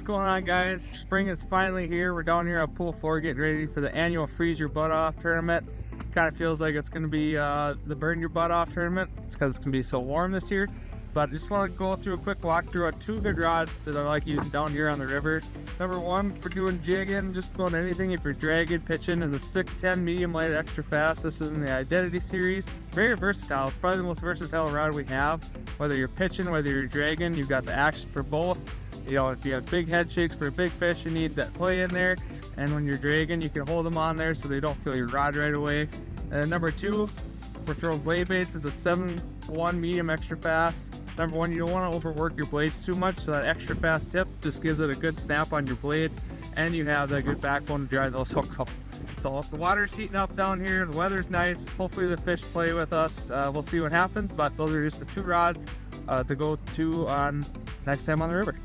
What's going on, guys? Spring is finally here. We're down here at Pool 4 getting ready for the annual Freeze Your Butt Off tournament. Kind of feels like it's going to be the Burn Your Butt Off tournament. It's because it's going to be so warm this year. But I just want to go through a quick walkthrough of two good rods that I like using down here on the river. Number one, for doing jigging, just about anything. If you're dragging, pitching, is a 610 medium light extra fast. This is in the Identity series. Very versatile. It's probably the most versatile rod we have. Whether you're pitching, whether you're dragging, you've got the action for both. You know, if you have big head shakes for a big fish, you need that play in there. And when you're dragging, you can hold them on there so they don't feel your rod right away. And number two, for throwing blade baits, is a 7-1 medium extra fast. Number one, you don't want to overwork your blades too much, so that extra fast tip just gives it a good snap on your blade, and you have that good backbone to drive those hooks up. So the water's heating up down here, the weather's nice, hopefully the fish play with us. We'll see what happens, but those are just the two rods to go to on next time on the river.